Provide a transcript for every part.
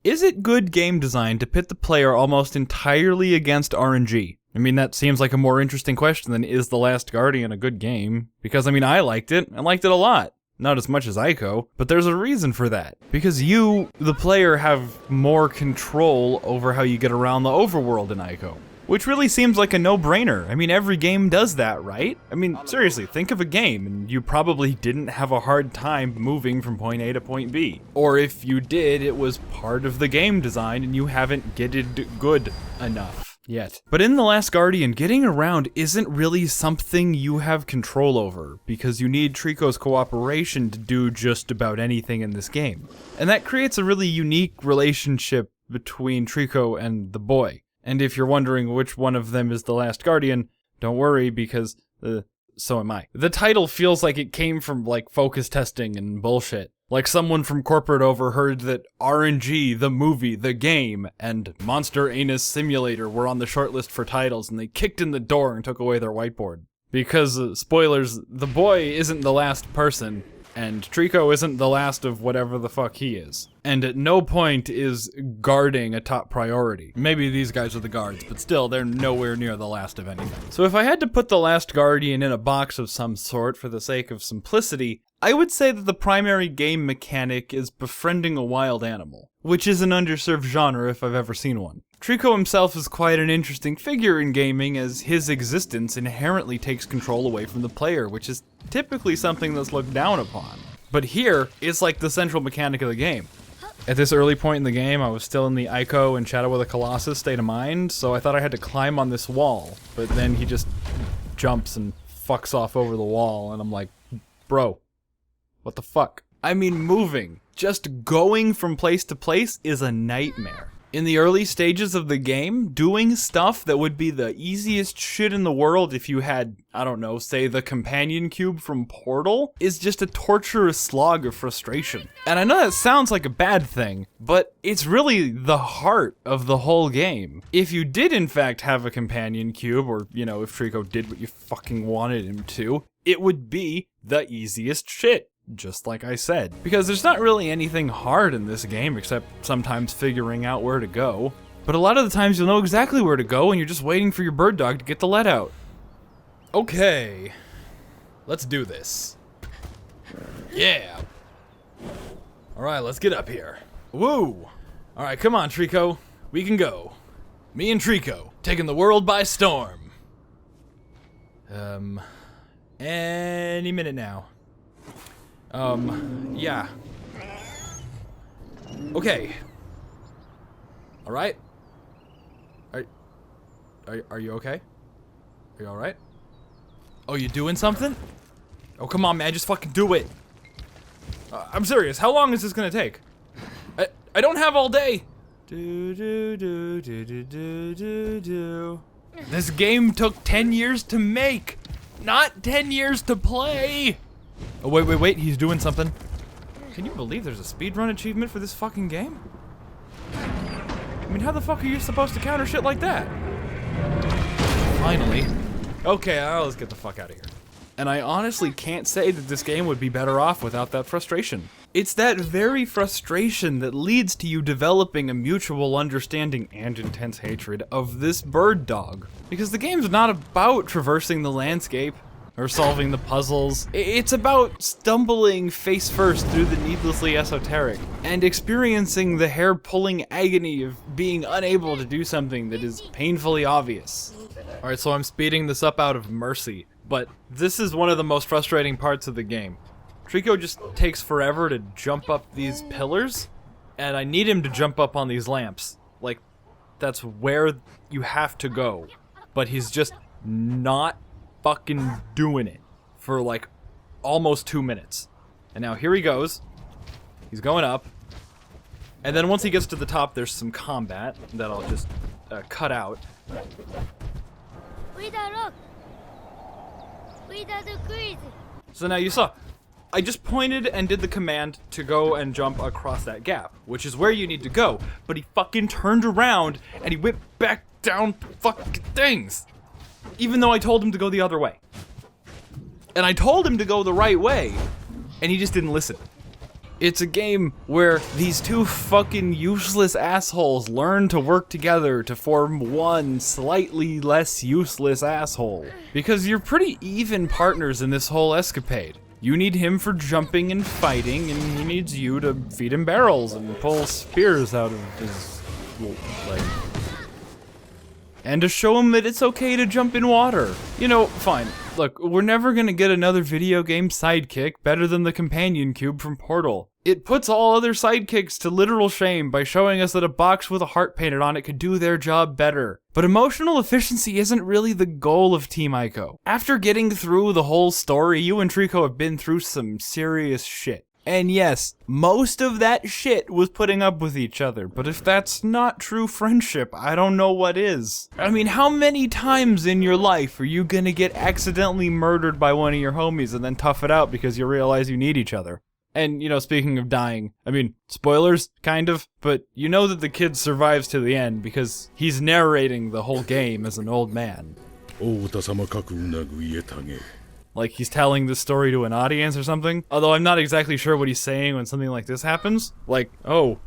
Is it good game design to pit the player almost entirely against RNG? I mean, that seems like a more interesting question than is The Last Guardian a good game? Because, I mean, I liked it a lot. Not as much as Ico, but there's a reason for that. Because you, the player, have more control over how you get around the overworld in Ico. Which really seems like a no-brainer. I mean, every game does that, right? I mean, seriously, think of a game, and you probably didn't have a hard time moving from point A to point B. Or if you did, it was part of the game design, and you haven't getted good enough yet. But in The Last Guardian, getting around isn't really something you have control over, because you need Trico's cooperation to do just about anything in this game. And that creates a really unique relationship between Trico and the boy. And if you're wondering which one of them is the Last Guardian, don't worry, because so am I. The title feels like it came from, like, focus testing and bullshit. Like someone from corporate overheard that RNG, the movie, the game, and Monster Anus Simulator were on the shortlist for titles, and they kicked in the door and took away their whiteboard. Because, spoilers, the boy isn't the last person, and Trico isn't the last of whatever the fuck he is. And at no point is guarding a top priority. Maybe these guys are the guards, but still, they're nowhere near the last of anything. So if I had to put the Last Guardian in a box of some sort for the sake of simplicity, I would say that the primary game mechanic is befriending a wild animal, which is an underserved genre if I've ever seen one. Trico himself is quite an interesting figure in gaming, as his existence inherently takes control away from the player, which is typically something that's looked down upon. But here, it's like the central mechanic of the game. At this early point in the game, I was still in the Ico and Shadow of the Colossus state of mind, so I thought I had to climb on this wall, but then he just jumps and fucks off over the wall, and I'm like, bro, what the fuck? I mean, moving, just going from place to place is a nightmare. In the early stages of the game, doing stuff that would be the easiest shit in the world if you had, I don't know, say the companion cube from Portal, is just a torturous slog of frustration. And I know that sounds like a bad thing, but it's really the heart of the whole game. If you did in fact have a companion cube, or, you know, if Trico did what you fucking wanted him to, it would be the easiest shit. Just like I said. Because there's not really anything hard in this game except sometimes figuring out where to go. But a lot of the times you'll know exactly where to go and you're just waiting for your bird dog to get the let out. Okay. Let's do this. Yeah. Alright, let's get up here. Woo! Alright, come on, Trico. We can go. Me and Trico, taking the world by storm. Any minute now. Yeah. Okay. Alright. Are you okay? Are you alright? Oh, you doing something? Oh, come on, man, just fucking do it. I'm serious, how long is this gonna take? I don't have all day. This game took 10 years to make, not 10 years to play. Oh, wait, he's doing something. Can you believe there's a speedrun achievement for this fucking game? I mean, how the fuck are you supposed to counter shit like that? Finally. Okay, let's get the fuck out of here. And I honestly can't say that this game would be better off without that frustration. It's that very frustration that leads to you developing a mutual understanding and intense hatred of this bird dog. Because the game's not about traversing the landscape or solving the puzzles. It's about stumbling face first through the needlessly esoteric and experiencing the hair-pulling agony of being unable to do something that is painfully obvious. Alright, so I'm speeding this up out of mercy, but this is one of the most frustrating parts of the game. Trico just takes forever to jump up these pillars, and I need him to jump up on these lamps. Like, that's where you have to go. But he's just not fucking doing it for like almost 2 minutes. And now here he goes. He's going up. And then once he gets to the top, there's some combat that I'll just cut out. So now you saw, I just pointed and did the command to go and jump across that gap, which is where you need to go, but he fucking turned around and he whipped back down fucking things, even though I told him to go the other way. And I told him to go the right way, and he just didn't listen. It's a game where these two fucking useless assholes learn to work together to form one slightly less useless asshole. Because you're pretty even partners in this whole escapade. You need him for jumping and fighting, and he needs you to feed him barrels and pull spears out of his leg. And to show him that it's okay to jump in water. You know, fine. Look, we're never gonna get another video game sidekick better than the companion cube from Portal. It puts all other sidekicks to literal shame by showing us that a box with a heart painted on it could do their job better. But emotional efficiency isn't really the goal of Team Ico. After getting through the whole story, you and Trico have been through some serious shit. And yes, most of that shit was putting up with each other, but if that's not true friendship, I don't know what is. I mean, how many times in your life are you gonna get accidentally murdered by one of your homies and then tough it out because you realize you need each other? And, you know, speaking of dying, I mean, spoilers, kind of, but you know that the kid survives to the end because he's narrating the whole game as an old man. Like he's telling the story to an audience or something. Although I'm not exactly sure what he's saying when something like this happens. Like, oh,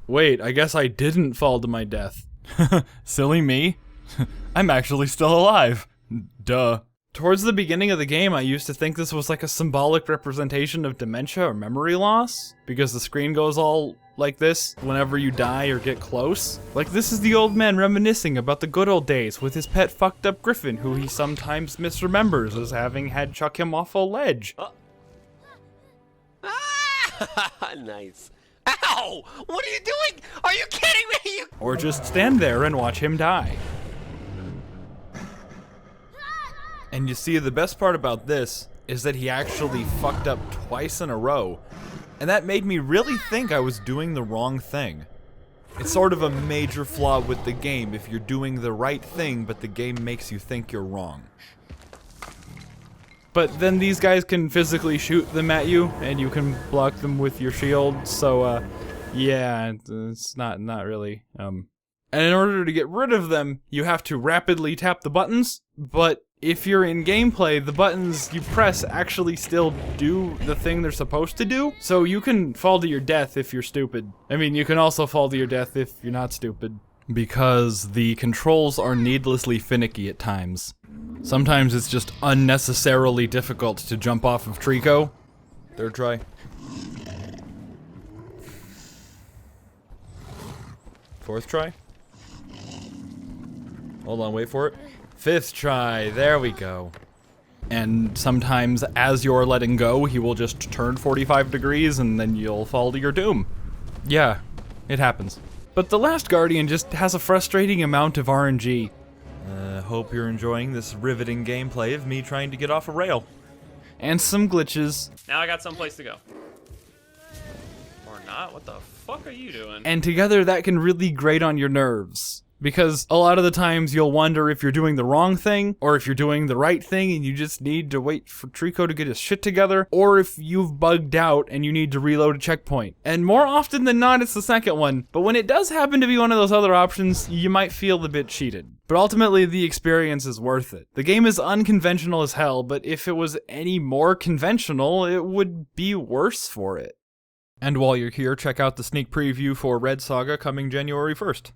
wait, I guess I didn't fall to my death. Silly me. I'm actually still alive. Duh. Towards the beginning of the game, I used to think this was like a symbolic representation of dementia or memory loss, because the screen goes all like this whenever you die or get close. Like, this is the old man reminiscing about the good old days with his pet fucked up griffin, who he sometimes misremembers as having had chuck him off a ledge. Nice. Ow! What are you doing? Are you kidding me? Or just stand there and watch him die. And you see, the best part about this is that he actually fucked up twice in a row. And that made me really think I was doing the wrong thing. It's sort of a major flaw with the game if you're doing the right thing, but the game makes you think you're wrong. But then these guys can physically shoot them at you, and you can block them with your shield, so, yeah, it's not really, And in order to get rid of them, you have to rapidly tap the buttons, but if you're in gameplay, the buttons you press actually still do the thing they're supposed to do, so you can fall to your death if you're stupid. I mean, you can also fall to your death if you're not stupid. Because the controls are needlessly finicky at times. Sometimes it's just unnecessarily difficult to jump off of Trico. Third try. Fourth try. Hold on, wait for it. Fifth try, there we go. And sometimes as you're letting go, he will just turn 45 degrees and then you'll fall to your doom. Yeah, it happens. But The Last Guardian just has a frustrating amount of RNG. Hope you're enjoying this riveting gameplay of me trying to get off a rail. And some glitches. Now I got someplace to go. Or not? What the fuck are you doing? And together that can really grate on your nerves. Because a lot of the times you'll wonder if you're doing the wrong thing, or if you're doing the right thing and you just need to wait for Trico to get his shit together, or if you've bugged out and you need to reload a checkpoint. And more often than not, it's the second one. But when it does happen to be one of those other options, you might feel a bit cheated. But ultimately, the experience is worth it. The game is unconventional as hell, but if it was any more conventional, it would be worse for it. And while you're here, check out the sneak preview for Red Saga coming January 1st.